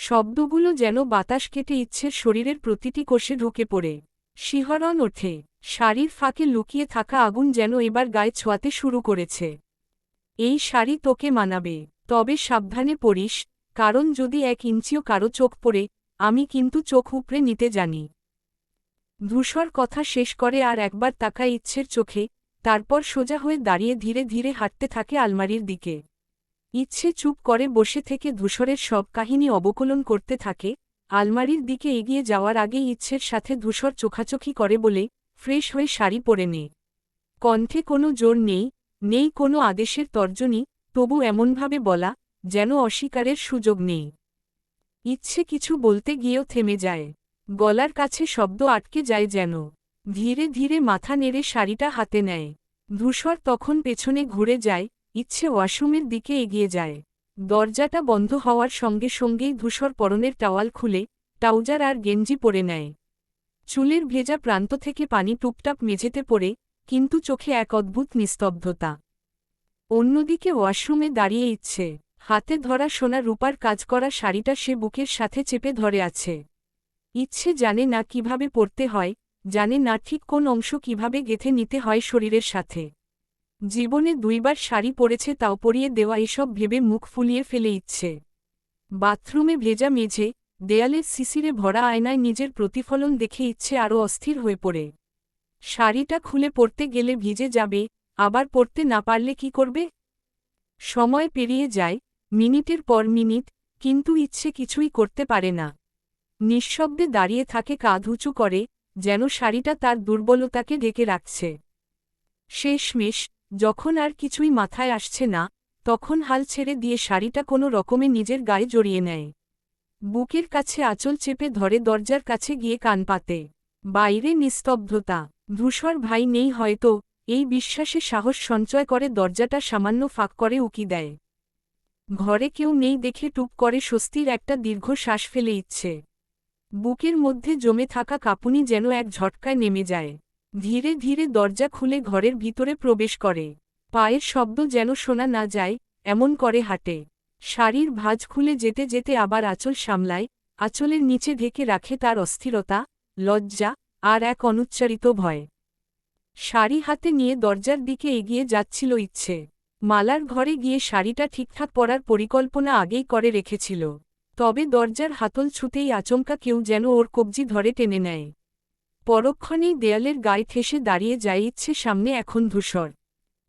শব্দগুলো যেন বাতাস কেটে ইচ্ছের শরীরের প্রতিটি কোষে ঢুকে পড়ে শিহরণ ওঠে। শাড়ির ফাঁকে লুকিয়ে থাকা আগুন যেন এবার গায়ে ছোঁয়াতে শুরু করেছে। এই শাড়ি তোকে মানাবে, তবে সাবধানে পড়িস, কারণ যদি 1 ইঞ্চিও কারো চোখ পড়ে, আমি কিন্তু চোখ উপড়ে নিতে জানি। ধূসর কথা শেষ করে আর একবার তাকায় ইচ্ছের চোখে, তারপর সোজা হয়ে দাঁড়িয়ে ধীরে ধীরে হাঁটতে থাকে আলমারির দিকে। ইচ্ছে চুপ করে বসে থেকে ধূসরের সব কাহিনী অবকলন করতে থাকে। আলমারির দিকে এগিয়ে যাওয়ার আগেই ইচ্ছের সাথে ধূসর চোখাচোখি করে বলে, ফ্রেশ হয়ে শাড়ি পরে নে। কণ্ঠে কোনো জোর নেই, নেই কোনো আদেশের তর্জনী, তবু এমনভাবে বলা, যেন অস্বীকারের সুযোগ নেই। ইচ্ছে কিছু বলতে গিয়েও থেমে যায়। গলার কাছে শব্দ আটকে যায় যেন। ধীরে ধীরে মাথা নেড়ে শাড়িটা হাতে নেয়। ধূসর তখন পেছনে ঘুরে যায়, ইচ্ছে ওয়াশরুমের দিকে এগিয়ে যায়। দরজাটা বন্ধ হওয়ার সঙ্গে সঙ্গেই ধূসর পরনের টাওয়াল খুলে, ট্রাউজার আর গেঞ্জি পরে নেয়। চুলের ভেজা প্রান্ত থেকে পানি টুপটাপ মেঝেতে পড়ে, কিন্তু চোখে এক অদ্ভুত নিস্তব্ধতা। অন্যদিকে ওয়াশরুমে দাঁড়িয়ে ইচ্ছে, হাতে ধরা সোনা রূপার কাজ করা শাড়িটা সে বুকের সাথে চেপে ধরে আছে। ইচ্ছে জানে না কিভাবে পরতে হয়, জানে না ঠিক কোন অংশ কিভাবে গেঁথে নিতে হয় শরীরের সাথে। জীবনে 2 বার শাড়ি পরেছে, তাও পরিয়ে দেওয়া এসব ভেবে মুখ ফুলিয়ে ফেলে ইচ্ছে। বাথরুমে ভেজা মেঝে, দেয়ালের শিশিরে ভরা আয়নায় নিজের প্রতিফলন দেখে ইচ্ছে আরও অস্থির হয়ে পড়ে। শাড়িটা খুলে পরতে গেলে ভিজে যাবে, আবার পরতে না পারলে কি করবে? সময় পেরিয়ে যায়, মিনিটের পর মিনিট, কিন্তু ইচ্ছে কিছুই করতে পারে না। নিঃশব্দে দাঁড়িয়ে থাকে, কাঁধ উঁচু করে, যেন শাড়িটা তার দুর্বলতাকে ঢেকে রাখছে। শেষমেশ, যখন আর কিছুই মাথায় আসছে না, তখন হাল ছেড়ে দিয়ে শাড়িটা কোনো রকমে নিজের গায়ে জড়িয়ে নেয়। বুকের কাছে আঁচল চেপে ধরে দরজার কাছে গিয়ে কান পাতে। বাইরে নিস্তব্ধতা। ধূসর ভাই নেই হয়তো, এই বিশ্বাসে সাহস সঞ্চয় করে দরজাটা সামান্য ফাঁক করে উকি দেয়। ঘরে কেউ নেই দেখে টুপ করে স্বস্তির একটা দীর্ঘ শ্বাস ফেলে ইচ্ছে। বুকের মধ্যে জমে থাকা কাঁপুনি যেন এক ঝটকায় নেমে যায়। ধীরে ধীরে দরজা খুলে ঘরের ভিতরে প্রবেশ করে। পায়ের শব্দ যেন শোনা না যায়, এমন করে হাঁটে। শাড়ির ভাঁজ খুলে যেতে যেতে আবার আঁচল সামলায়, আঁচলের নিচে ঢেকে রাখে তার অস্থিরতা, লজ্জা, আর এক অনুচ্চারিত ভয়। শাড়ি হাতে নিয়ে দরজার দিকে এগিয়ে যাচ্ছিল ইচ্ছে। মালার ঘরে গিয়ে শাড়িটা ঠিকঠাক পরার পরিকল্পনা আগেই করে রেখেছিল। তবে দরজার হাতল ছুতেই আচমকা কেউ যেন ওর কবজি ধরে টেনে নেয়। পরক্ষণেই দেয়ালের গায়ে ঠেসে দাঁড়িয়ে যায় ইচ্ছে সামনে। এখন ধূসর।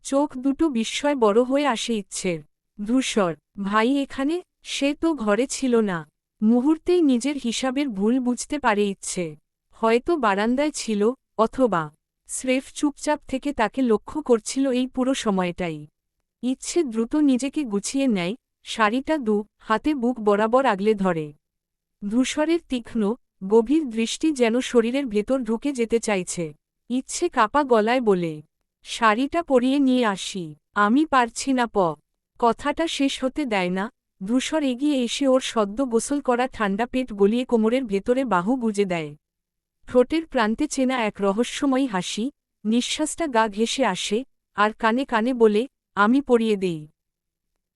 চোখ দুটো বিস্ময় বড় হয়ে আসে ইচ্ছের। ধূসর ভাই এখানে? সে তো ঘরে ছিল না। মুহূর্তেই নিজের হিসাবের ভুল বুঝতে পারে ইচ্ছে। হয়তো বারান্দায় ছিল, অথবা স্রেফ চুপচাপ থেকে তাকে লক্ষ্য করছিল এই পুরো সময়টাই। ইচ্ছে দ্রুত নিজেকে গুছিয়ে নেয়, শাড়িটা হাতে বুক বরাবর আগলে ধরে। ধূসরের তীক্ষ্ণ, গভীর দৃষ্টি যেন শরীরের ভেতর ঢুকে যেতে চাইছে। ইচ্ছে কাপা গলায় বলে, শাড়িটা পরিয়ে নিয়ে আসি। আমি পারছি না কথাটা শেষ হতে দেয় না। ধূসর এগিয়ে এসে ওর সদ্য গোসল করা ঠান্ডা পেট গলিয়ে কোমরের ভেতরে বাহু গুজে দেয়। ঠোঁটের প্রান্তে চেনা এক রহস্যময়ী হাসি, নিঃশ্বাসটা গা ঘেঁষে আসে, আর কানে কানে বলে, আমি পরিয়ে দেই।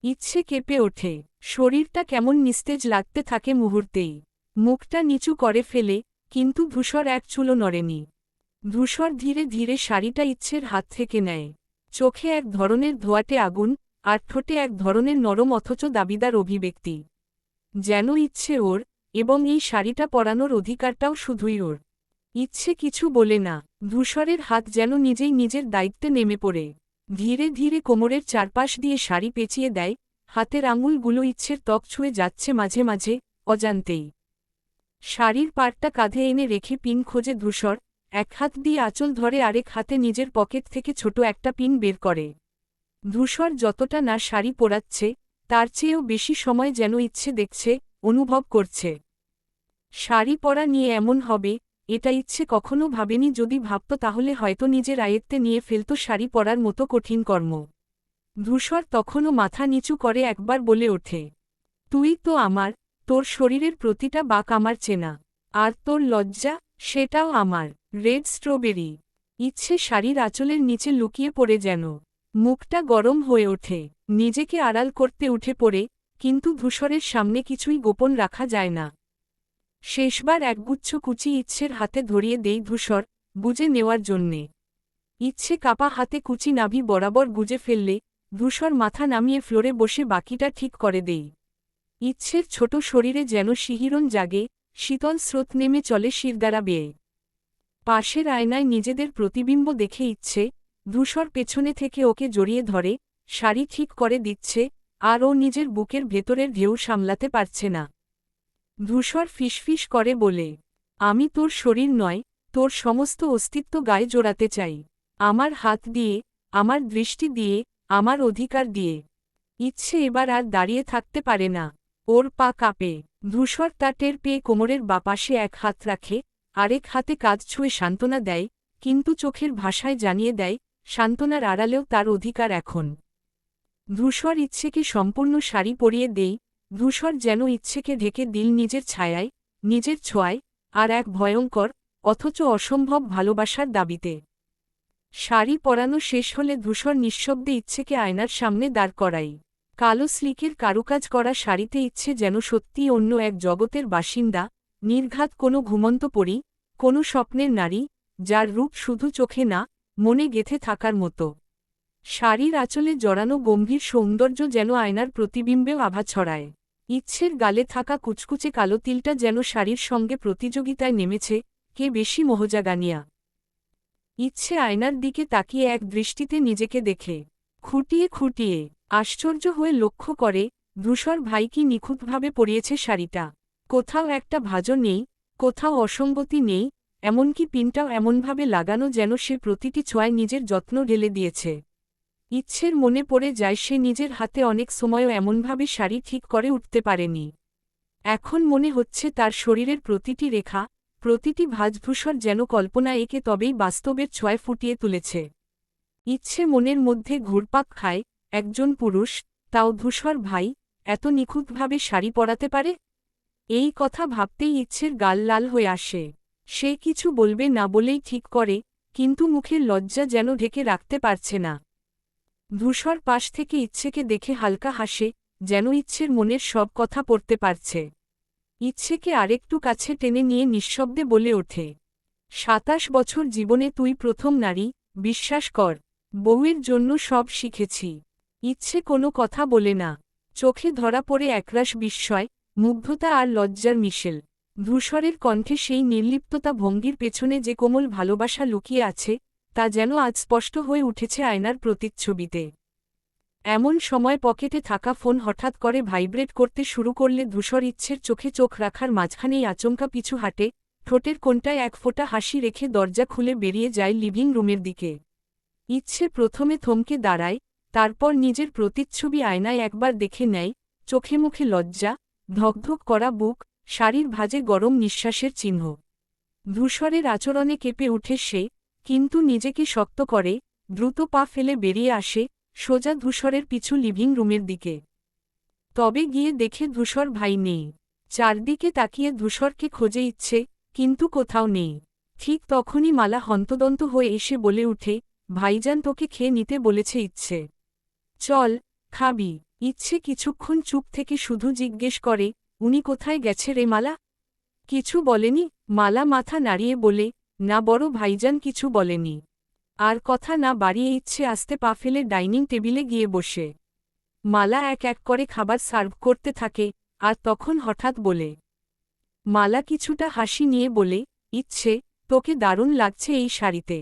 ইচ্ছে কেঁপে ওঠে, শরীরটা কেমন নিস্তেজ লাগতে থাকে মুহূর্তেই। মুখটা নিচু করে ফেলে, কিন্তু ধূসর এক চুলও নড়েনি। ধূসর ধীরে ধীরে শাড়িটা ইচ্ছের হাত থেকে নেয়। চোখে এক ধরনের ধোঁয়াটে আগুন, আর ঠোঁটে এক ধরনের নরম অথচ দাবিদার অভিব্যক্তি। যেন ইচ্ছে ওর, এবং এই শাড়িটা পরানোর অধিকারটাও শুধুই ওর। ইচ্ছে কিছু বলে না। ধূসরের হাত যেন নিজেই নিজের দায়িত্বে নেমে পড়ে। ধীরে ধীরে কোমরের চারপাশ দিয়ে শাড়ি পেঁচিয়ে দেয়, হাতের আঙুলগুলো ইচ্ছের ত্বক ছুঁয়ে যাচ্ছে মাঝে মাঝে, অজান্তেই। শাড়ির পাড়টা কাঁধে এনে রেখে পিন খোঁজে ধূসর, এক হাত দিয়ে আঁচল ধরে আরেক হাতে নিজের পকেট থেকে ছোট একটা পিন বের করে। ধূসর যতটা না শাড়ি পরাচ্ছে, তার চেয়েও বেশি সময় যেন ইচ্ছে দেখছে, অনুভব করছে। শাড়ি পরা নিয়ে এমন হবে, এটা ইচ্ছে কখনো ভাবেনি। যদি ভাবত তাহলে হয়তো নিজের আয়ত্তে নিয়ে ফেলত শাড়ি পরার মতো কঠিন কর্ম। ধূসর তখনও মাথা নিচু করে একবার বলে ওঠে, তুই তো আমার, তোর শরীরের প্রতিটা বাঁক আমার চেনা। আর তোর লজ্জা, সেটাও আমার। Red strawberry. ইচ্ছে শাড়ির আঁচলের নিচে লুকিয়ে পড়ে যেন। মুখটা গরম হয়ে ওঠে। নিজেকে আড়াল করতে উঠে পড়ে, কিন্তু ধূসরের সামনে কিছুই গোপন রাখা যায় না। শেষবার একগুচ্ছ কুচি ইচ্ছের হাতে ধরিয়ে দেই ধূসর, বুঝে নেওয়ার জন্যে। ইচ্ছে কাপা হাতে কুচি নাভি বরাবর গুজে ফেললে ধূসর মাথা নামিয়ে ফ্লোরে বসে বাকিটা ঠিক করে দেই। ইচ্ছের ছোট শরীরে যেন শিহরণ জাগে, শীতল স্রোত নেমে চলে শিরদাঁড়া বেয়ে। পাশের আয়নায় নিজেদের প্রতিবিম্ব দেখে ইচ্ছে ধূসর পেছনে থেকে ওকে জড়িয়ে ধরে, শাড়ি ঠিক করে দিচ্ছে, আর ও নিজের বুকের ভেতরের ঢেউ সামলাতে পারছে না। ধূসর ফিসফিস করে বলে, আমি তোর শরীর নয়, তোর সমস্ত অস্তিত্ব গায়ে জোড়াতে চাই। আমার হাত দিয়ে, আমার দৃষ্টি দিয়ে, আমার অধিকার দিয়ে। ইচ্ছে এবার আর দাঁড়িয়ে থাকতে পারে না। ওর পা কাঁপে। ধূসর তা টের পেয়ে কোমরের বাপাশে এক হাত রাখে, আরেক হাতে কাঁধ ছুঁয়ে সান্ত্বনা দেয়, কিন্তু চোখের ভাষায় জানিয়ে দেয়, সান্ত্বনার আড়ালেও তার অধিকার এখন। ধূসর ইচ্ছেকে সম্পূর্ণ শাড়ি পরিয়ে দেই, ধূসর যেন ইচ্ছেকে ঢেকে দিল নিজের ছায়ায়, নিজের ছোঁয়ায়, আর এক ভয়ঙ্কর, অথচ অসম্ভব ভালোবাসার দাবিতে। শাড়ি পরানো শেষ হলে ধূসর নিঃশব্দে ইচ্ছেকে আয়নার সামনে দাঁড় করাই। কালো স্লিকের কারুকাজ করা শাড়িতে ইচ্ছে যেন সত্যিই অন্য এক জগতের বাসিন্দা, নির্ঘাত কোনো ঘুমন্ত পরী, কোনো স্বপ্নের নারী, যার রূপ শুধু চোখে না, মনে গেঁথে থাকার মতো। শাড়ির আঁচলে জড়ানো গম্ভীর সৌন্দর্য যেন আয়নার প্রতিবিম্বেও আভা ছড়ায়। ইচ্ছের গালে থাকা কুচকুচে কালো তিলটা যেন শাড়ির সঙ্গে প্রতিযোগিতায় নেমেছে, কে বেশি মোহজাগানিয়া। ইচ্ছে আয়নার দিকে তাকিয়ে এক দৃষ্টিতে নিজেকে দেখে খুঁটিয়ে খুঁটিয়ে আশ্চর্য হয়ে লক্ষ্য করে ধূসর ভাই কি নিখুঁতভাবে পরিয়েছে শাড়িটা। কোথাও একটা ভাঁজও নেই, কোথাও অসঙ্গতি নেই, এমনকি পিনটাও এমনভাবে লাগানো যেন সে প্রতিটি ছোঁয়ায় নিজের যত্ন ঢেলে দিয়েছে। ইচ্ছের মনে পড়ে যায় সে নিজের হাতে অনেক সময়ও এমনভাবে শাড়ি ঠিক করে উঠতে পারেনি। এখন মনে হচ্ছে তার শরীরের প্রতিটি রেখা, প্রতিটি ভাঁজধূসর যেন কল্পনা এঁকে তবেই বাস্তবের ছোঁয়ায় ফুটিয়ে তুলেছে। ইচ্ছে মনের মধ্যে ঘুরপাক খায়, একজন পুরুষ, তাও ধূসর ভাই, এত নিখুঁতভাবে শাড়ি পরাতে পারে? এই কথা ভাবতেই ইচ্ছের গাল লাল হয়ে আসে। সে কিছু বলবে না বলেই ঠিক করে, কিন্তু মুখের লজ্জা যেন ঢেকে রাখতে পারছে না। ধূসর পাশ থেকে ইচ্ছেকে দেখে হালকা হাসে, যেন ইচ্ছের মনের সব কথা পড়তে পারছে। ইচ্ছেকে আরেকটু কাছে টেনে নিয়ে নিঃশব্দে বলে ওঠে, ২৭ বছর জীবনে তুই প্রথম নারী, বিশ্বাস কর। বউয়ের জন্য সব শিখেছি। ইচ্ছে কোনো কথা বলে না। চোখে ধরা পড়ে একরাশ বিস্ময়, মুগ্ধতা আর লজ্জার মিশেল। ধূসরের কণ্ঠে সেই নির্লিপ্ততা ভঙ্গির পেছনে যে কোমল ভালোবাসা লুকিয়ে আছে, তা যেন আজ স্পষ্ট হয়ে উঠেছে আয়নার প্রতিচ্ছবিতে। এমন সময় পকেটে থাকা ফোন হঠাৎ করে ভাইব্রেট করতে শুরু করলে ধূসর ইচ্ছের চোখে চোখ রাখার মাঝখানেই আচমকা পিছু হাঁটে, ঠোঁটের কোণটায় এক ফোঁটা হাসি রেখে দরজা খুলে বেরিয়ে যায় লিভিং রুমের দিকে। ইচ্ছে প্রথমে থমকে দাঁড়ায়, তারপর নিজের প্রতিচ্ছবি আয়নায় একবার দেখে নেয়, চোখে মুখে লজ্জা, ধকধক করা বুক, শাড়ির ভাঁজে গরম নিঃশ্বাসের চিহ্ন। ধূসরের আচরণে কেঁপে উঠে সে, কিন্তু নিজেকে শক্ত করে, দ্রুত পা ফেলে বেরিয়ে আসে, সোজা ধূসরের পিছু লিভিং রুমের দিকে। তবে গিয়ে দেখে ধূসর ভাই নেই। চারদিকে তাকিয়ে ধূসরকে খোঁজে ইচ্ছে, কিন্তু কোথাও নেই। ঠিক তখনই মালা হন্তদন্ত হয়ে এসে বলে উঠে, ভাইজান তোকে খেয়ে নিতে বলেছে ইচ্ছে। চল, খাবি। ইচ্ছে কিছুক্ষণ চুপ থেকে শুধু জিজ্ঞেস করে, উনি কোথায় গেছে রে মালা? কিছু বলেনি? মালা মাথা নাড়িয়ে বলে, না বড় ভাইজান কিছু বলেনি। আর কথা না বাড়িয়ে ইচ্ছে আস্তে পা ফেলে ডাইনিং টেবিলে গিয়ে বসে। মালা এক এক করে খাবার সার্ভ করতে থাকে, আর তখন হঠাৎ বলে। মালা কিছুটা হাসি নিয়ে বলে, ইচ্ছে, তোকে দারুণ লাগছে এই শাড়িতে।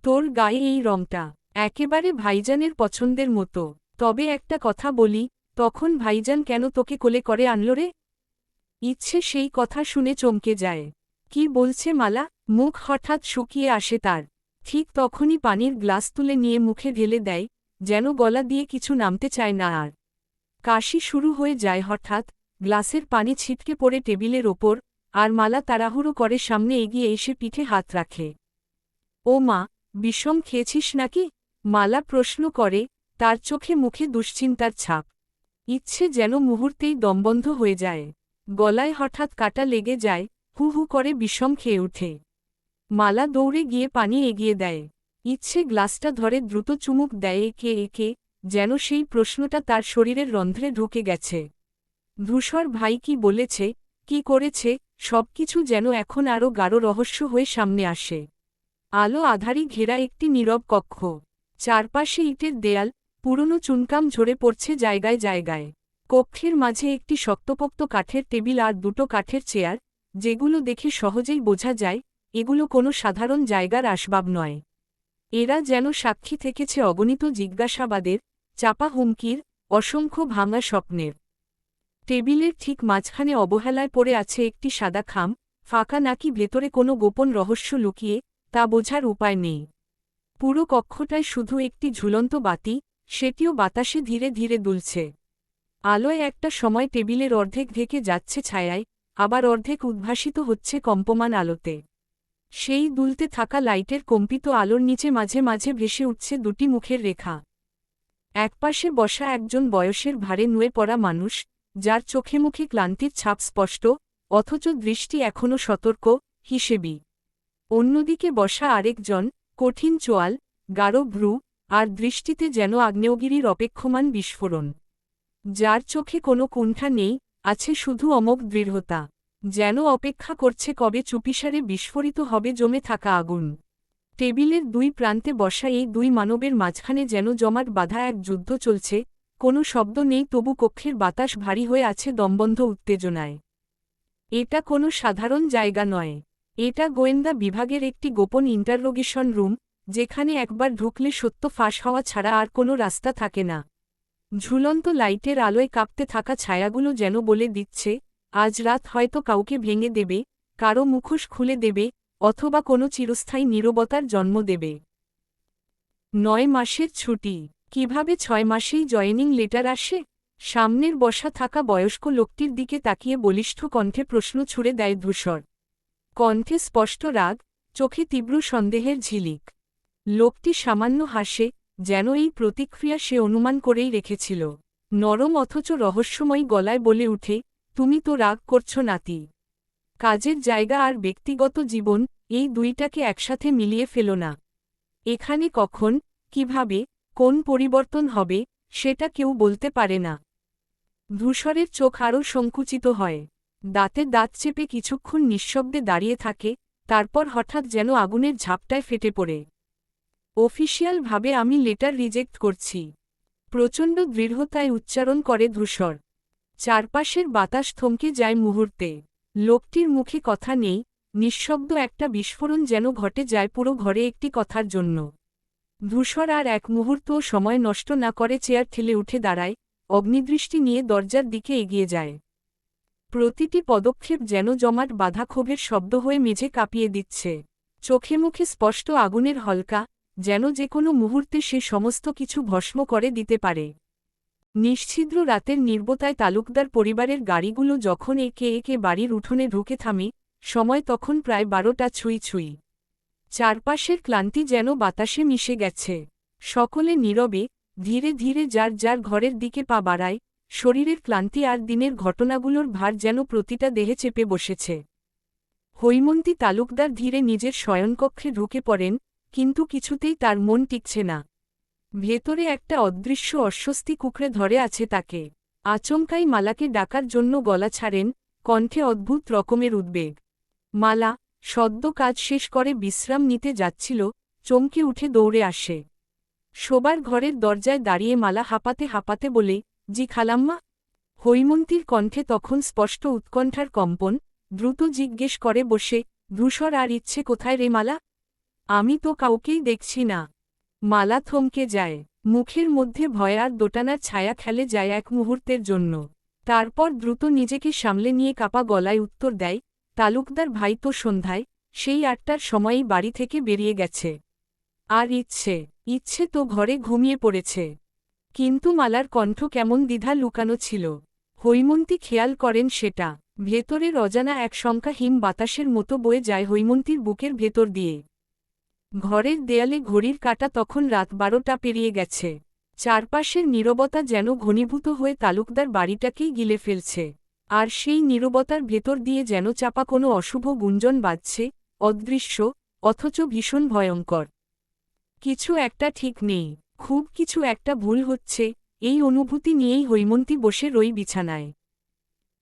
তোর গায়ে এই রংটা একেবারে ভাইজানের পছন্দের মতো। তবে একটা কথা বলি, তখন ভাইজান কেন তোকে কোলে করে আনল রে? ইচ্ছে সেই কথা শুনে চমকে যায়। কি বলছে মালা? মুখ হঠাৎ শুকিয়ে আসে তার। ঠিক তখনই পানির গ্লাস তুলে নিয়ে মুখে ঢেলে দেয়, যেন গলা দিয়ে কিছু নামতে চায় না আর। কাশি শুরু হয়ে যায় হঠাৎ, গ্লাসের পানি ছিটকে পড়ে টেবিলের ওপর, আর মালা তাড়াহুড়ো করে সামনে এগিয়ে এসে পিঠে হাত রাখে। ও মা, বিষম খেয়েছিস নাকি? মালা প্রশ্ন করে, তার চোখে মুখে দুশ্চিন্তার ছাপ। ইচ্ছে যেন মুহূর্তেই দমবন্ধ হয়ে যায়। গলায় হঠাৎ কাটা লেগে যায়, হু হু করে বিষম খেয়ে ওঠে। মালা দৌড়ে গিয়ে পানি এগিয়ে দেয়। ইচ্ছে গ্লাসটা ধরে দ্রুত চুমুক দেয় একে একে, যেন সেই প্রশ্নটা তার শরীরের রন্ধ্রে ঢুকে গেছে। ধূসর ভাই কি বলেছে, কি করেছে, সবকিছু যেন এখন আরও গাঢ় রহস্য হয়ে সামনে আসে। আলো আধারি ঘেরা একটি নীরব কক্ষ। চারপাশে ইটের দেয়াল, পুরনো চুনকাম ঝরে পড়ছে জায়গায় জায়গায়। কক্ষের মাঝে একটি শক্তপোক্ত কাঠের টেবিল আর দুটো কাঠের চেয়ার, যেগুলো দেখে সহজেই বোঝা যায় এগুলো কোনো সাধারণ জায়গার আসবাব নয়। এরা যেন সাক্ষী থেকেছে অগণিত জিজ্ঞাসাবাদের, চাপা হুমকির, অসংখ্য ভাঙা স্বপ্নের। টেবিলের ঠিক মাঝখানে অবহেলায় পড়ে আছে একটি সাদা খাম, ফাঁকা নাকি ভেতরে কোনো গোপন রহস্য লুকিয়ে তা বোঝার উপায় নেই। পুরো কক্ষটায় শুধু একটি ঝুলন্ত বাতি, সেটিও বাতাসে ধীরে ধীরে দুলছে। আলোয় একটা সময় টেবিলের অর্ধেক ঢেকে যাচ্ছে ছায়ায়, আবার অর্ধেক উদ্ভাসিত হচ্ছে কম্পমান আলোতে। সেই দুলতে থাকা লাইটের কম্পিত আলোর নিচে মাঝে মাঝে ভেসে উঠছে দুটি মুখের রেখা। একপাশে বসা একজন বয়সের ভারে নুয়ে পড়া মানুষ, যার চোখে মুখে ক্লান্তির ছাপ স্পষ্ট, অথচ দৃষ্টি এখনও সতর্ক, হিসেবি। অন্যদিকে বসা আরেকজন, কঠিন চোয়াল, গাঢ় ভ্রু, আর দৃষ্টিতে যেন আগ্নেয়গিরির অপেক্ষমান বিস্ফোরণ। যার চোখে কোনো কুণ্ঠা নেই, আছে শুধু অমোঘ দৃঢ়তা। যেন অপেক্ষা করছে কবে চুপিসারে বিস্ফোরিত হবে জমে থাকা আগুন। টেবিলের দুই প্রান্তে বসা এই দুই মানবের মাঝখানে যেন জমাট বাঁধা এক যুদ্ধ চলছে, কোনো শব্দ নেই তবু কক্ষের বাতাস ভারী হয়ে আছে দমবন্ধ উত্তেজনায়। এটা কোনো সাধারণ জায়গা নয়। এটা গোয়েন্দা বিভাগের একটি গোপন ইন্টাররোগেশন রুম, যেখানে একবার ঢুকলে সত্য ফাঁস হওয়া ছাড়া আর কোনো রাস্তা থাকে না। ঝুলন্ত লাইটের আলোয় কাঁপতে থাকা ছায়াগুলো যেন বলে দিচ্ছে, আজ রাত হয়তো কাউকে ভেঙে দেবে, কারো মুখোশ খুলে দেবে, অথবা কোনো চিরস্থায়ী নীরবতার জন্ম দেবে। 9 মাসের ছুটি, কিভাবে 6 মাসেই জয়েনিং লেটার আসে? সামনের বসা থাকা বয়স্ক লোকটির দিকে তাকিয়ে বলিষ্ঠ কণ্ঠে প্রশ্ন ছুড়ে দেয় ধূসর। কণ্ঠে স্পষ্ট রাগ, চোখে তীব্র সন্দেহের ঝিলিক। লোকটি সামান্য হাসে, যেন এই প্রতিক্রিয়া সে অনুমান করেই রেখেছিল। নরম অথচ রহস্যময়ী গলায় বলে উঠে, তুমি তো রাগ করছো নাতি। কাজের জায়গা আর ব্যক্তিগত জীবন, এই দুইটাকে একসাথে মিলিয়ে ফেলো না। এখানে কখন, কিভাবে, কোন পরিবর্তন হবে, সেটা কেউ বলতে পারে না। ধূসরের চোখ আরও সংকুচিত হয়। দাঁতে দাঁত চেপে কিছুক্ষণ নিঃশব্দে দাঁড়িয়ে থাকে, তারপর হঠাৎ যেন আগুনের ঝাপটায় ফেটে পড়ে। অফিসিয়ালভাবে আমি লেটার রিজেক্ট করছি, প্রচণ্ড দৃঢ়তায় উচ্চারণ করে ধূসর। চারপাশের বাতাস থমকে যায় মুহূর্তে। লোকটির মুখে কথা নেই, নিঃশব্দ একটা বিস্ফোরণ যেন ঘটে যায় পুরো ঘরে একটি কথার জন্য। ধূসর আর এক মুহূর্তও সময় নষ্ট না করে চেয়ার ঠেলে উঠে দাঁড়ায়, অগ্নিদৃষ্টি নিয়ে দরজার দিকে এগিয়ে যায়। প্রতিটি পদক্ষেপ যেন জমাট বাঁধা ক্ষোভের শব্দ হয়ে মেঝে কাঁপিয়ে দিচ্ছে। চোখে মুখে স্পষ্ট আগুনের হলকা, যেন যে কোনো মুহূর্তে সে সমস্ত কিছু ভস্ম করে দিতে পারে। নিশ্ছিদ্র রাতের নির্বতায় তালুকদার পরিবারের গাড়িগুলো যখন একে একে বাড়ির উঠোনে ঢুকে থামে, সময় তখন প্রায় 12টা ছুঁই ছুঁই। চারপাশের ক্লান্তি যেন বাতাসে মিশে গেছে। সকলে নীরবে, ধীরে ধীরে যার যার ঘরের দিকে পা বাড়ায়, শরীরের ক্লান্তি আর দিনের ঘটনাগুলোর ভার যেন প্রতিটা দেহে চেপে বসেছে। হৈমন্তী তালুকদার ধীরে নিজের শয়নকক্ষে ঢুকে পড়েন, কিন্তু কিছুতেই তার মন টিকছে না। ভেতরে একটা অদৃশ্য অস্বস্তি কুঁকড়ে ধরে আছে তাকে। আচমকাই মালাকে ডাকার জন্য গলা ছাড়েন, কণ্ঠে অদ্ভুত রকমের উদ্বেগ। মালা, সদ্য কাজ শেষ করে বিশ্রাম নিতে যাচ্ছিল, চমকে উঠে দৌড়ে আসে। শোবার ঘরের দরজায় দাঁড়িয়ে মালা হাঁপাতে হাঁপাতে বলে, জি খালাম্মা। হৈমন্তীর কণ্ঠে তখন স্পষ্ট উৎকণ্ঠার কম্পন, দ্রুত জিজ্ঞেস করে বসে, ধূসর আর ইচ্ছে কোথায় রে মালা? আমি তো কাউকেই দেখছি না। মালা থমকে যায়, মুখের মধ্যে ভয় আর দোটানার ছায়া খেলে যায় এক মুহূর্তের জন্য। তারপর দ্রুত নিজেকে সামলে নিয়ে কাপা গলায় উত্তর দেয়, তালুকদার ভাই তো সন্ধ্যায়, সেই 8টার সময়ই বাড়ি থেকে বেরিয়ে গেছে। আর ইচ্ছে তো ঘরে ঘুমিয়ে পড়েছে। কিন্তু মালার কণ্ঠ কেমন দ্বিধা লুকানো ছিল। হৈমন্তী খেয়াল করেন সেটা। ভেতরের অজানা এক শঙ্কাহীন বাতাসের মতো বয়ে যায় হৈমন্তীর বুকের ভেতর দিয়ে। ঘরের দেয়ালে ঘড়ির কাঁটা তখন রাত 12টা পেরিয়ে গেছে। চারপাশের নীরবতা যেন ঘনীভূত হয়ে তালুকদার বাড়িটাকেই গিলে ফেলছে। আর সেই নীরবতার ভেতর দিয়ে যেন চাপা কোনো অশুভ গুঞ্জন বাজছে, অদৃশ্য, অথচ ভীষণ ভয়ঙ্কর। কিছু একটা ঠিক নেই, খুব কিছু একটা ভুল হচ্ছে, এই অনুভূতি নিয়েই হৈমন্তী বসে রই বিছানায়।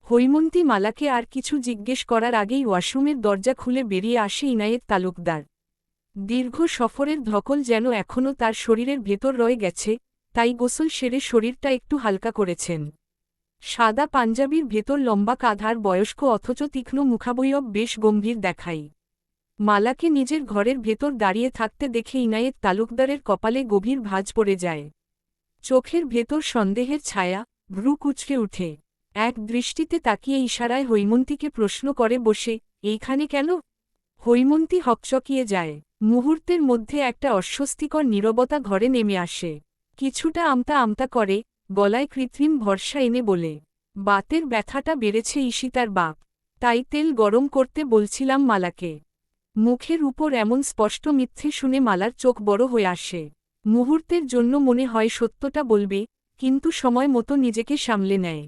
হৈমন্তী মালাকে আর কিছু জিজ্ঞেস করার আগেই ওয়াশরুমের দরজা খুলে বেরিয়ে আসে ইনায়েত তালুকদার। দীর্ঘ সফরের ধকল যেন এখনও তার শরীরের ভেতর রয়ে গেছে, তাই গোসল সেরে শরীরটা একটু হালকা করেছেন। সাদা পাঞ্জাবির ভেতর লম্বা কাঁধার বয়স্ক অথচ তীক্ষ্ণ মুখাবয়ব বেশ গম্ভীর দেখায়। মালাকে নিজের ঘরের ভেতর দাঁড়িয়ে থাকতে দেখে ইনায়েত তালুকদারের কপালে গভীর ভাঁজ পড়ে যায়। চোখের ভেতর সন্দেহের ছায়া, ভ্রু কুঁচকে উঠে। এক দৃষ্টিতে তাকিয়ে ইশারায় হৈমন্তীকে প্রশ্ন করে বসে, এইখানে কেন? হৈমন্তী হকচকিয়ে যায়। মুহূর্তের মধ্যে একটা অস্বস্তিকর নীরবতা ঘরে নেমে আসে। কিছুটা আমতা আমতা করে, গলায় কৃত্রিম ভরসা এনে বলে, বাতের ব্যথাটা বেড়েছে ঈশিতার বাপ, তাই তেল গরম করতে বলছিলাম মালাকে। মুখের উপর এমন স্পষ্ট মিথ্যে শুনে মালার চোখ বড় হয়ে আসে। মুহূর্তের জন্য মনে হয় সত্যটা বলবে, কিন্তু সময় মতো নিজেকে সামলে নেয়।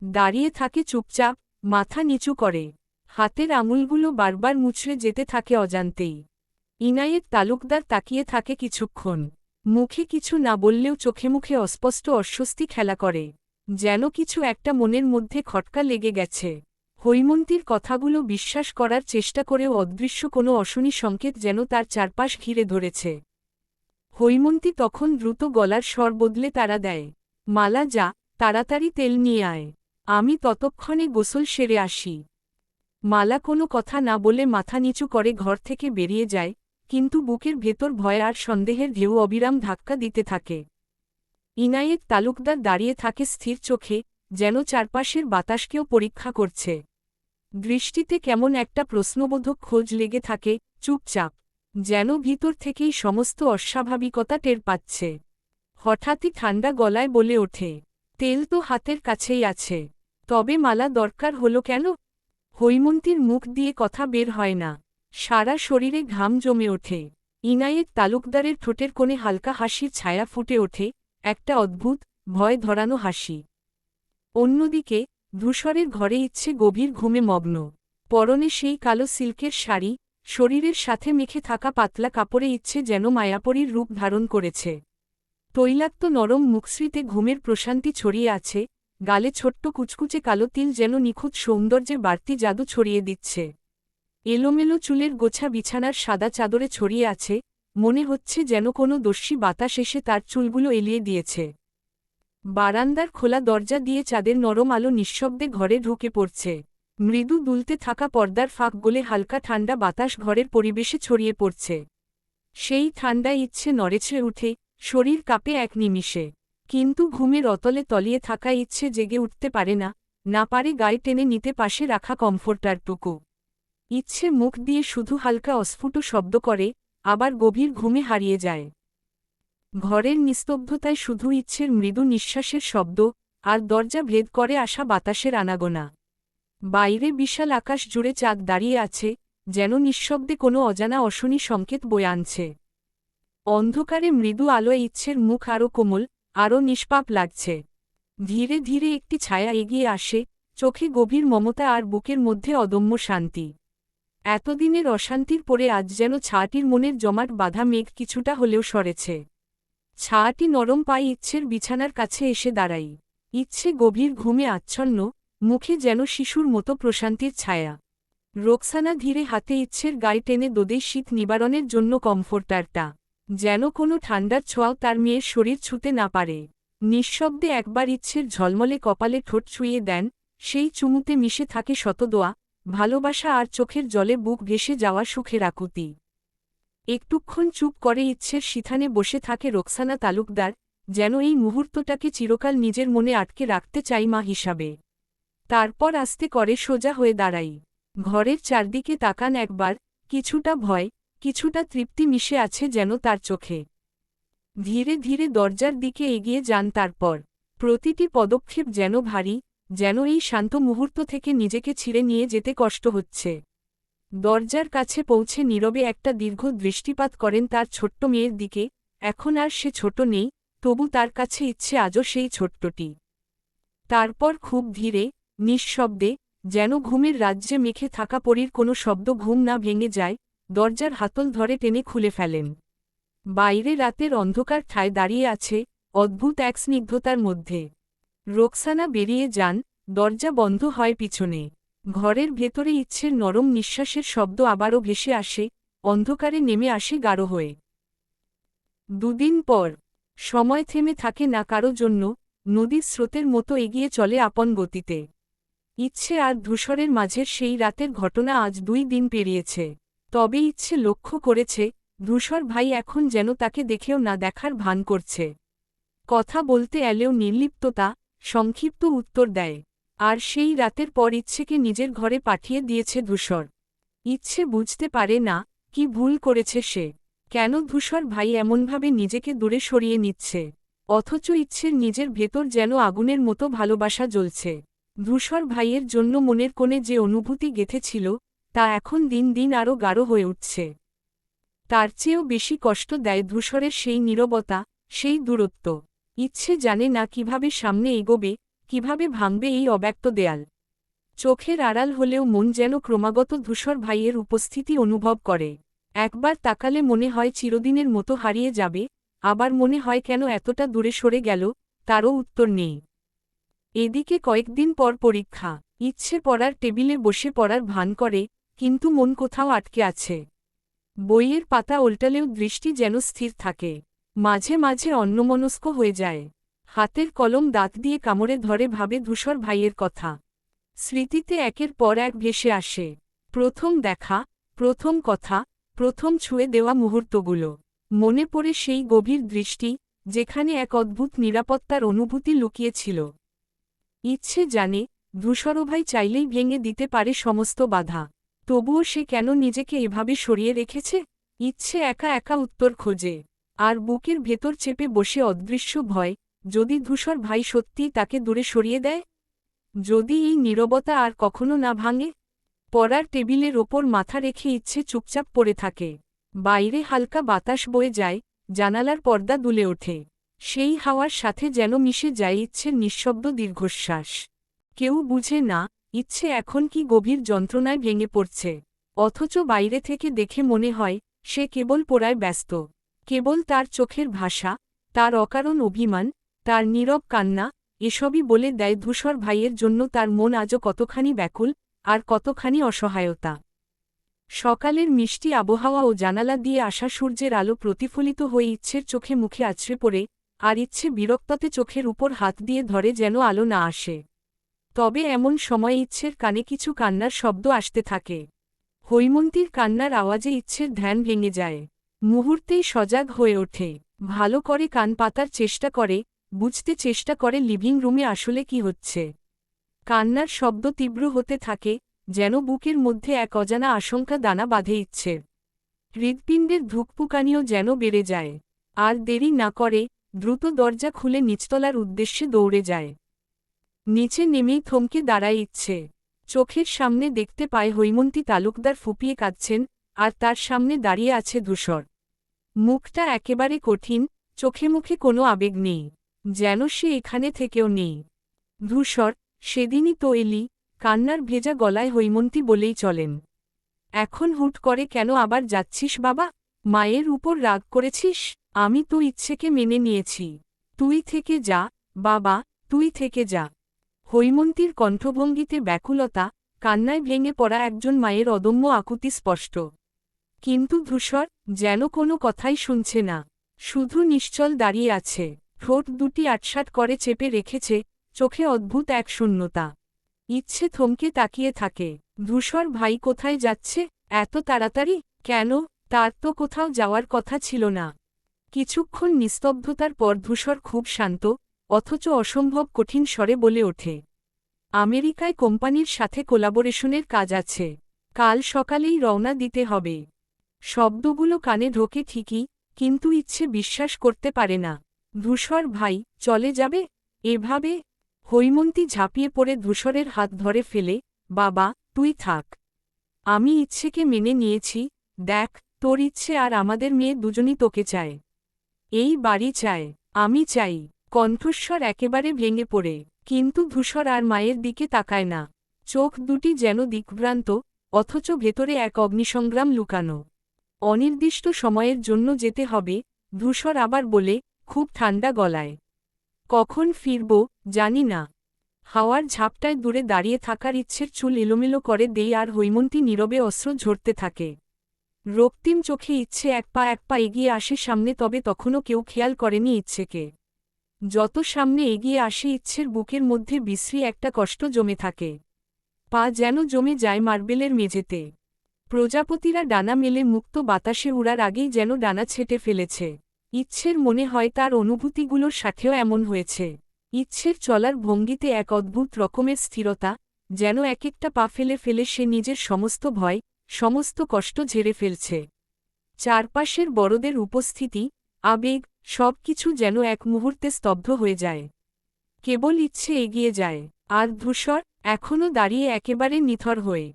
দাঁড়িয়ে থাকে চুপচাপ, মাথা নিচু করে। হাতের আঙুলগুলো বারবার মুচড়ে যেতে থাকে অজান্তেই। ইনায়েত তালুকদার তাকিয়ে থাকে কিছুক্ষণ। মুখে কিছু না বললেও চোখে মুখে অস্পষ্ট অস্বস্তি খেলা করে। যেন কিছু একটা মনের মধ্যে খটকা লেগে গেছে। হৈমন্তীর কথাগুলো বিশ্বাস করার চেষ্টা করেও অদৃশ্য কোনো অশনি সংকেত যেন তার চারপাশ ঘিরে ধরেছে। হৈমন্তী তখন দ্রুত গলার স্বর বদলে তাড়া দেয়, মালা যা, তাড়াতাড়ি তেল নিয়ে আয়, আমি ততক্ষণে গোসল সেরে আসি। মালা কোনো কথা না বলে মাথা নিচু করে ঘর থেকে বেরিয়ে যায়, কিন্তু বুকের ভেতর ভয় আর সন্দেহের ঢেউ অবিরাম ধাক্কা দিতে থাকে। ইনায়েত তালুকদার দাঁড়িয়ে থাকে স্থির চোখে, যেন চারপাশের বাতাসকেও পরীক্ষা করছে। দৃষ্টিতে কেমন একটা প্রশ্নবোধক খোঁজ লেগে থাকে, চুপচাপ, যেন ভিতর থেকেই সমস্ত অস্বাভাবিকতা টের পাচ্ছে। হঠাৎই ঠান্ডা গলায় বলে ওঠে, তেল তো হাতের কাছেই আছে, তবে মালা দরকার হলো কেন? হৈমন্তীর মুখ দিয়ে কথা বের হয় না। সারা শরীরে ঘাম জমে ওঠে। ইনায়েত তালুকদারের ঠোঁটের কোণে হালকা হাসির ছায়া ফুটে ওঠে, একটা অদ্ভুত, ভয় ধরানো হাসি। অন্যদিকে ধূসরের ঘরে ইচ্ছে গভীর ঘুমে মগ্ন। পরনে সেই কালো সিল্কের শাড়ি, শরীরের সাথে মেখে থাকা পাতলা কাপড়ে ইচ্ছে যেন মায়াপরীর রূপ ধারণ করেছে। তৈলাক্ত নরম মুখশ্রীতে ঘুমের প্রশান্তি ছড়িয়ে আছে, গালে ছোট্ট কুচকুচে কালো তিল যেন নিখুঁত সৌন্দর্যে বাড়তি জাদু ছড়িয়ে দিচ্ছে। এলোমেলো চুলের গোছা বিছানার সাদা চাদরে ছড়িয়ে আছে, মনে হচ্ছে যেন কোনো দস্যি বাতাস এসে তার চুলগুলো এলিয়ে দিয়েছে। বারান্দার খোলা দরজা দিয়ে চাঁদের নরম আলো নিঃশব্দে ঘরে ঢুকে পড়ছে। মৃদু দুলতে থাকা পর্দার ফাঁক গলে হালকা ঠান্ডা বাতাস ঘরের পরিবেশে ছড়িয়ে পড়ছে। সেই ঠান্ডায় ইচ্ছে নড়েছে উঠে, শরীর কাঁপে এক নিমিষে। কিন্তু ঘুমের অতলে তলিয়ে থাকা ইচ্ছে জেগে উঠতে পারে না, না পারে গায়ে টেনে নিতে পাশে রাখা কমফোর্টারটুকু। ইচ্ছে মুখ দিয়ে শুধু হালকা অস্ফুট শব্দ করে, আবার গভীর ঘুমে হারিয়ে যায়। ঘরের নিস্তব্ধতায় শুধু ইচ্ছের মৃদু নিঃশ্বাসের শব্দ, আর দরজা ভেদ করে আসা বাতাসের আনাগোনা। বাইরে বিশাল আকাশ জুড়ে চাঁদ দাঁড়িয়ে আছে, যেন নিঃশব্দে কোনো অজানা অশনি সংকেত বয়ে আনছে। অন্ধকারে মৃদু আলোয় ইচ্ছের মুখ আরও কোমল, আরও নিষ্পাপ লাগছে। ধীরে ধীরে একটি ছায়া এগিয়ে আসে, চোখে গভীর মমতা আর বুকের মধ্যে অদম্য শান্তি। এতদিনের অশান্তির পরে আজ যেন ছায়াটির মনের জমাট বাঁধা মেঘ কিছুটা হলেও সরেছে। ছায়াটি নরম পায়ে ইচ্ছের বিছানার কাছে এসে দাঁড়াই। ইচ্ছে গভীর ঘুমে আচ্ছন্ন, মুখে যেন শিশুর মতো প্রশান্তির ছায়া। রোকসানা ধীরে হাতে ইচ্ছের গায়ে টেনে দোদে শীত নিবারণের জন্য কমফোর্টারটা, যেন কোনো ঠান্ডার ছোঁয়াও তার মেয়ের শরীর ছুঁতে না পারে। নিঃশব্দে একবার ইচ্ছের ঝলমলে কপালে ঠোঁট ছুঁয়ে দেন, সেই চুমুতে মিশে থাকে শত দোয়া, ভালোবাসা আর চোখের জলে বুক ভেসে যাওয়া সুখের আকুতি। একটুক্ষণ চুপ করে ইচ্ছের সিথানে বসে থাকে রোকসানা তালুকদার, যেন এই মুহূর্তটাকে চিরকাল নিজের মনে আটকে রাখতে চাই মা হিসাবে। তারপর আস্তে করে সোজা হয়ে দাঁড়াই। ঘরের চারদিকে তাকান একবার, কিছুটা ভয়, কিছুটা তৃপ্তি মিশে আছে যেন তার চোখে। ধীরে ধীরে দরজার দিকে এগিয়ে যান। তারপর প্রতিটি পদক্ষেপ যেন ভারী, যেন এই শান্ত মুহূর্ত থেকে নিজেকে ছিঁড়ে নিয়ে যেতে কষ্ট হচ্ছে। দরজার কাছে পৌঁছে নীরবে একটা দীর্ঘ দৃষ্টিপাত করেন তার ছোট্ট মেয়ের দিকে। এখন আর সে ছোট নেই, তবু তার কাছে ইচ্ছে আজও সেই ছোট্টটি। তারপর খুব ধীরে, নিঃশব্দে, যেন ঘুমের রাজ্যে মেখে থাকা পরীর কোনো শব্দ ঘুম না ভেঙে যায়, দরজার হাতল ধরে টেনে খুলে ফেলেন। বাইরে রাতের অন্ধকার ঠায় দাঁড়িয়ে আছে, অদ্ভুত এক স্নিগ্ধতার মধ্যে। রোকসানা বেরিয়ে যান, দরজা বন্ধ হয় পিছনে। ঘরের ভেতরে ইচ্ছের নরম নিঃশ্বাসের শব্দ আবারও ভেসে আসে, অন্ধকারে নেমে আসে গাঢ় হয়ে। দুদিন পর সময় থেমে থাকে না কারো জন্য, নদীর স্রোতের মতো এগিয়ে চলে আপন গতিতে। ইচ্ছে আর ধূসরের মাঝের সেই রাতের ঘটনা আজ 2 দিন পেরিয়েছে। তবে ইচ্ছে লক্ষ্য করেছে, ধূসর ভাই এখন যেন তাকে দেখেও না দেখার ভান করছে। কথা বলতে এলেও নির্লিপ্ততা, সংক্ষিপ্ত উত্তর দেয়। আর সেই রাতের পর ইচ্ছেকে নিজের ঘরে পাঠিয়ে দিয়েছে ধূসর। ইচ্ছে বুঝতে পারে না, কি ভুল করেছে সে। কেন ধূসর ভাই এমনভাবে নিজেকে দূরে সরিয়ে নিচ্ছে। অথচ ইচ্ছের নিজের ভেতর যেন আগুনের মতো ভালোবাসা জ্বলছে। ধূসর ভাইয়ের জন্য মনের কোণে যে অনুভূতি গেঁথেছিল, তা এখন দিন দিন আরও গাঢ় হয়ে উঠছে। তার চেয়েও বেশি কষ্ট দেয় ধূসরের সেই নীরবতা, সেই দূরত্ব। ইচ্ছে জানে না কিভাবে সামনে এগোবে, কিভাবে ভাঙবে এই অব্যক্ত দেয়াল। চোখের আড়াল হলেও মন যেন ক্রমাগত ধূসর ভাইয়ের উপস্থিতি অনুভব করে। একবার তাকালে মনে হয় চিরদিনের মতো হারিয়ে যাবে, আবার মনে হয় কেন এতটা দূরে সরে গেল, তারও উত্তর নেই। এদিকে কয়েকদিন পর পরীক্ষা। ইচ্ছে পড়ার টেবিলে বসে পড়ার ভান করে, কিন্তু মন কোথাও আটকে আছে। বইয়ের পাতা উল্টালেও দৃষ্টি যেন স্থির থাকে। মাঝে মাঝে অন্যমনস্ক হয়ে যায়। হাতের কলম দাঁত দিয়ে কামড়ে ধরে ভাবে ধূসর ভাইয়ের কথা। স্মৃতিতে একের পর এক ভেসে আসে। প্রথম দেখা, প্রথম কথা, প্রথম ছুঁয়ে দেওয়া মুহূর্তগুলো। মনে পড়ে সেই গভীর দৃষ্টি, যেখানে এক অদ্ভুত নিরাপত্তার অনুভূতি লুকিয়েছিল। ইচ্ছে জানে, ধূসরভাই চাইলেই ভেঙে দিতে পারে সমস্ত বাধা। তবুও সে কেন নিজেকে এভাবে সরিয়ে রেখেছে? ইচ্ছে একা একা উত্তর খোঁজে। আর বুকের ভেতর চেপে বসে অদৃশ্য ভয়, যদি ধূসর ভাই সত্যিই তাকে দূরে সরিয়ে দেয়? যদি এই নীরবতা আর কখনো না ভাঙে? পড়ার টেবিলের ওপর মাথা রেখে ইচ্ছে চুপচাপ পড়ে থাকে। বাইরে হালকা বাতাস বয়ে যায়, জানালার পর্দা দুলে ওঠে। সেই হাওয়ার সাথে যেন মিশে যায় ইচ্ছের নিঃশব্দ দীর্ঘশ্বাস। কেউ বুঝে না, ইচ্ছে এখন কি গভীর যন্ত্রণায় ভেঙে পড়ছে। অথচ বাইরে থেকে দেখে মনে হয়, সে কেবল পড়ায় ব্যস্ত। কেবল তার চোখের ভাষা, তার অকারণ অভিমান, তার নীরব কান্না, এসবই বলে দেয় ধূসর ভাইয়ের জন্য তার মন আজও কতখানি ব্যাকুল, আর কতখানি অসহায়তা। সকালের মিষ্টি আবহাওয়া ও জানালা দিয়ে আসা সূর্যের আলো প্রতিফলিত হয়ে ইচ্ছের চোখে মুখে আছড়ে পড়ে, আর ইচ্ছে বিরক্ততে চোখের উপর হাত দিয়ে ধরে যেন আলো না আসে। তবে এমন সময় ইচ্ছের কানে কিছু কান্নার শব্দ আসতে থাকে। হৈমন্তীর কান্নার আওয়াজে ইচ্ছের ধ্যান ভেঙে যায়। মুহূর্তেই সজাগ হয়ে ওঠে। ভালো করে কান পাতার চেষ্টা করে, বুঝতে চেষ্টা করে লিভিং রুমে আসলে কি হচ্ছে। কান্নার শব্দ তীব্র হতে থাকে, যেন বুকের মধ্যে এক অজানা আশঙ্কা দানা বাঁধে ইচ্ছের। হৃৎপিণ্ডের ধুকপুকানিও যেন বেড়ে যায়। আর দেরি না করে, দ্রুত দরজা খুলে নিচতলার উদ্দেশ্যে দৌড়ে যায়। নিচে নেমেই থমকে দাঁড়ায় ইচ্ছে। চোখের সামনে দেখতে পায় হৈমন্তী তালুকদার ফুপিয়ে কাঁদছেন, আর তার সামনে দাঁড়িয়ে আছে ধূসর। মুখটা একেবারে কঠিন, চোখে মুখে কোনো আবেগ নেই। যেন সে এখানে থেকেও নেই। ধূসর, সেদিনই তো এলি, কান্নার ভেজা গলায় হৈমন্তী বলেই চলেন। এখন হুট করে কেন আবার যাচ্ছিস বাবা? মায়ের উপর রাগ করেছিস? আমি তো ইচ্ছেকে মেনে নিয়েছি। তুই থেকে যা, বাবা, তুই থেকে যা। হৈমন্তীর কণ্ঠভঙ্গিতে ব্যাকুলতা, কান্নায় ভেঙে পড়া একজন মায়ের অদম্য আকুতি স্পষ্ট। কিন্তু ধূসর যেন কোনো কথাই শুনছে না। শুধু নিশ্চল দাঁড়িয়ে আছে, ঠোঁট দুটি আটসাট করে চেপে রেখেছে, চোখে অদ্ভুত এক শূন্যতা। ইচ্ছে থমকে তাকিয়ে থাকে। ধূসর ভাই কোথায় যাচ্ছে এত তাড়াতাড়ি? কেন? তার তো কোথাও যাওয়ার কথা ছিল না। কিছুক্ষণ নিস্তব্ধতার পর ধূসর খুব শান্ত, অথচ অসম্ভব কঠিন স্বরে বলে ওঠে, আমেরিকায় কোম্পানির সাথে কোলাবোরেশনের কাজ আছে। কাল সকালেই রওনা দিতে হবে। শব্দগুলো কানে ঢোকে ঠিকই, কিন্তু ইচ্ছে বিশ্বাস করতে পারে না। ধূসর ভাই চলে যাবে এভাবে? হৈমন্তী ঝাঁপিয়ে পড়ে ধূসরের হাত ধরে ফেলে, বাবা, তুই থাক। আমি ইচ্ছেকে মেনে নিয়েছি। দেখ, তোর ইচ্ছে আর আমাদের মেয়ে দুজনই তোকে চায়। এই বাড়ি চায়, আমি চাই। কণ্ঠস্বর একেবারে ভেঙে পড়ে, কিন্তু ধূসর আর মায়ের দিকে তাকায় না। চোখ দুটি যেন দিকভ্রান্ত, অথচ ভেতরে এক অগ্নিসংগ্রাম লুকানো। অনির্দিষ্ট সময়ের জন্য যেতে হবে, ধূসর আবার বলে, খুব ঠান্ডা গলায়। কখন ফিরব, জানি না। হাওয়ার ঝাপটায় দূরে দাঁড়িয়ে থাকার ইচ্ছের চুল এলোমেলো করে দেই আর হৈমন্তী নীরবে অশ্রু ঝরতে থাকে। রক্তিম চোখে ইচ্ছে এক পা এগিয়ে আসে সামনে, তবে তখনও কেউ খেয়াল করেনি ইচ্ছেকে। যত সামনে এগিয়ে আসে ইচ্ছের বুকের মধ্যে বিশ্রী একটা কষ্ট জমে থাকে। পা যেন জমে যায় মার্বেলের মেঝেতে। প্রজাপতিরা ডানা মেলে মুক্ত বাতাসে উড়ার আগেই যেন ডানা ছেঁটে ফেলেছে। ইচ্ছের মনে হয় তার অনুভূতিগুলোর সাথেও এমন হয়েছে। ইচ্ছের চলার ভঙ্গিতে এক অদ্ভুত রকমের স্থিরতা, যেন এক একটা পা ফেলে ফেলে সে নিজের সমস্ত ভয়, সমস্ত কষ্ট ঝেড়ে ফেলছে। চারপাশের বড়দের উপস্থিতি, আবেগ, সব কিছু যেন এক মুহূর্তে স্তব্ধ হয়ে যায়। কেবল ইচ্ছে এগিয়ে যায়, আর ধূসর এখনও দাঁড়িয়ে একেবারে নিথর হয়ে।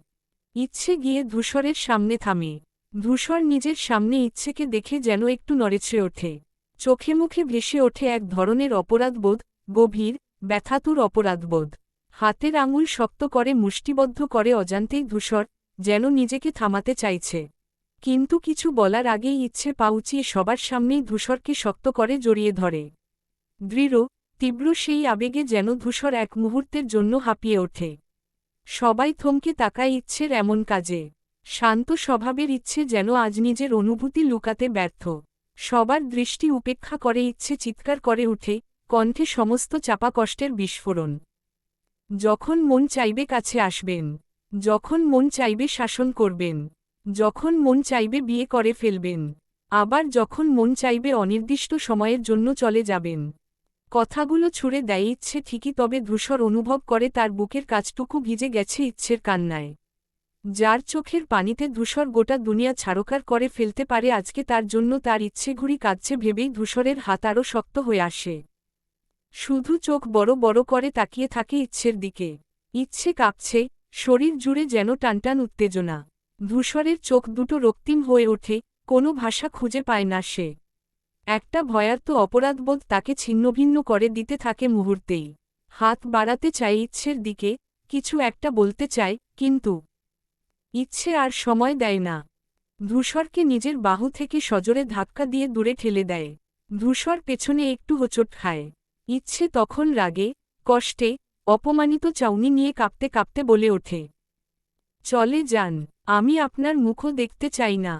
ইচ্ছে গিয়ে ধূসরের সামনে থামে। ধূসর নিজের সামনে ইচ্ছেকে দেখে যেন একটু নড়েচড়ে ওঠে। চোখে মুখে ভেসে ওঠে এক ধরনের অপরাধবোধ, গভীর, ব্যথাতুর অপরাধবোধ। হাতের আঙুল শক্ত করে মুষ্টিবদ্ধ করে অজান্তেই ধূসর, যেন নিজেকে থামাতে চাইছে। কিন্তু কিছু বলার আগেই ইচ্ছে পা উঁচিয়ে সবার সামনেই ধূসরকে শক্ত করে জড়িয়ে ধরে। দৃঢ়, তীব্র সেই আবেগে যেন ধূসর এক মুহূর্তের জন্য হাঁপিয়ে ওঠে। সবাই থমকে তাকায় ইচ্ছের এমন কাজে। শান্ত স্বভাবের ইচ্ছে যেন আজ নিজের অনুভূতি লুকাতে ব্যর্থ। সবার দৃষ্টি উপেক্ষা করে ইচ্ছে চিৎকার করে উঠে, কণ্ঠে সমস্ত চাপা কষ্টের বিস্ফোরণ। যখন মন চাইবে কাছে আসবেন, যখন মন চাইবে শাসন করবেন, যখন মন চাইবে বিয়ে করে ফেলবেন, আবার যখন মন চাইবে অনির্দিষ্ট সময়ের জন্য চলে যাবেন। কথাগুলো ছুঁড়ে দেয় ইচ্ছে ঠিকই, তবে ধূসর অনুভব করে তার বুকের কাছটুকু ভিজে গেছে ইচ্ছের কান্নায়। যার চোখের পানিতে ধূসর গোটা দুনিয়া ছাড়কার করে ফেলতে পারে আজকে তার জন্য তার ইচ্ছে ঘুরি কাঁদছে ভেবেই ধূসরের হাত আরও শক্ত হয়ে আসে। শুধু চোখ বড় বড় করে তাকিয়ে থাকে ইচ্ছের দিকে। ইচ্ছে কাঁপছে, শরীর জুড়ে যেন টানটান উত্তেজনা। ধূসরের চোখ দুটো রক্তিম হয়ে ওঠে, কোনো ভাষা খুঁজে পায় না সে। একটা ভয়ার্ত অপরাধবোধ তাকে ছিন্নভিন্ন করে দিতে থাকে মুহূর্তেই। হাত বাড়াতে চায় ইচ্ছের দিকে, কিছু একটা বলতে চায়, কিন্তু ইচ্ছে আর সময় দেয় না। ধূসরকে নিজের বাহু থেকে সজোরে ধাক্কা দিয়ে দূরে ঠেলে দেয়। ধূসর পেছনে একটু হোঁচট খায়। ইচ্ছে তখন রাগে, কষ্টে, অপমানিত চাউনি নিয়ে কাঁপতে কাঁপতে বলে ওঠে, চলে যান, আমি আপনার মুখও দেখতে চাই না।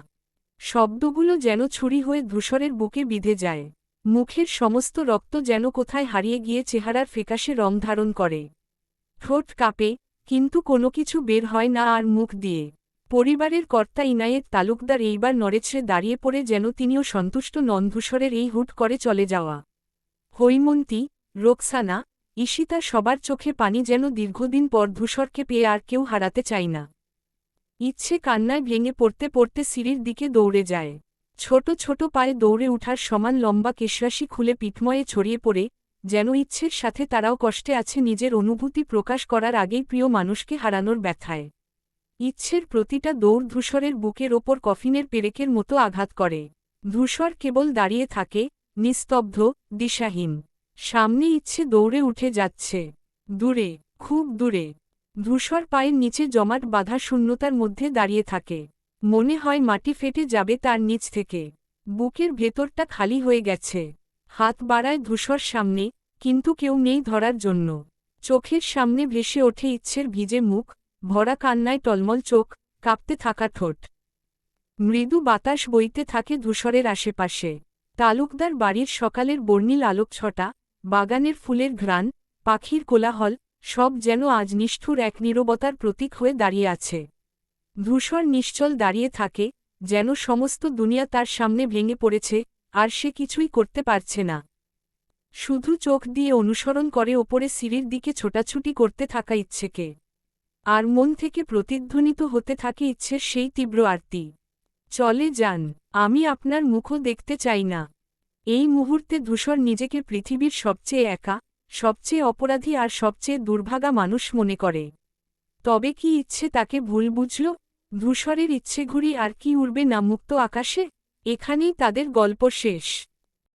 শব্দগুলো যেন ছুরি হয়ে ধূসরের বুকে বিঁধে যায়। মুখের সমস্ত রক্ত যেন কোথায় হারিয়ে গিয়ে চেহারার ফ্যাকাশে রং ধারণ করে। ঠোঁট কাঁপে, কিন্তু কোনো কিছু বের হয় না আর মুখ দিয়ে। পরিবারের কর্তা ইনায়েত তালুকদার এইবার নড়েচড়ে দাঁড়িয়ে পড়ে যেন তিনিও সন্তুষ্ট নন ধূসরের এই হুট করে চলে যাওয়া। হৈমন্তী, রোকসানা, ঈশিতা সবার চোখে পানি, যেন দীর্ঘদিন পর ধূসরকে পেয়ে আর কেউ হারাতে চায় না। ইচ্ছে কান্নায় ভেঙে পড়তে পড়তে সিঁড়ির দিকে দৌড়ে যায়। ছোট ছোট পায়ে দৌড়ে উঠার সমান লম্বা কেশরাশি খুলে পিঠময়ে ছড়িয়ে পড়ে, যেন ইচ্ছের সাথে তারাও কষ্টে আছে নিজের অনুভূতি প্রকাশ করার আগেই প্রিয় মানুষকে হারানোর ব্যথায়। ইচ্ছের প্রতিটা দৌড় ধূসরের বুকের ওপর কফিনের পেরেকের মতো আঘাত করে। ধূসর কেবল দাঁড়িয়ে থাকে, নিস্তব্ধ, দিশাহীন। সামনে ইচ্ছে দৌড়ে উঠে যাচ্ছে। দূরে, খুব দূরে। ধূসর পায়ের নিচে জমাট বাঁধা শূন্যতার মধ্যে দাঁড়িয়ে থাকে। মনে হয় মাটি ফেটে যাবে তার নিচ থেকে। বুকের ভেতরটা খালি হয়ে গেছে। হাত বাড়ায় ধূসর সামনে, কিন্তু কেউ নেই ধরার জন্য। চোখের সামনে ভেসে ওঠে ইচ্ছের ভিজে মুখ, ভরা কান্নায় টলমল চোখ, কাঁপতে থাকা ঠোঁট। মৃদু বাতাস বইতে থাকে ধূসরের আশেপাশে। তালুকদার বাড়ির সকালের বর্ণিল আলোকছটা, বাগানের ফুলের ঘ্রাণ, পাখির কোলাহল, সব যেন আজ নিষ্ঠুর এক নীরবতার প্রতীক হয়ে দাঁড়িয়ে আছে। ধূসর নিশ্চল দাঁড়িয়ে থাকে, যেন সমস্ত দুনিয়া তার সামনে ভেঙে পড়েছে, আর সে কিছুই করতে পারছে না। শুধু চোখ দিয়ে অনুসরণ করে ওপরে সিঁড়ির দিকে ছোটাছুটি করতে থাকা ইচ্ছেকে। আর মন থেকে প্রতিধ্বনিত হতে থাকে ইচ্ছের সেই তীব্র আরতি, চলে যান, আমি আপনার মুখও দেখতে চাই না। এই মুহূর্তে ধূসর নিজেকে পৃথিবীর সবচেয়ে একা, সবচেয়ে অপরাধী আর সবচেয়ে দুর্ভাগা মানুষ মনে করে। তবে কি ইচ্ছে তাকে ভুল বুঝল? ধূসরের ইচ্ছেঘুড়ি আর কি উড়বে না মুক্ত আকাশে? এখানেই তাদের গল্প শেষ।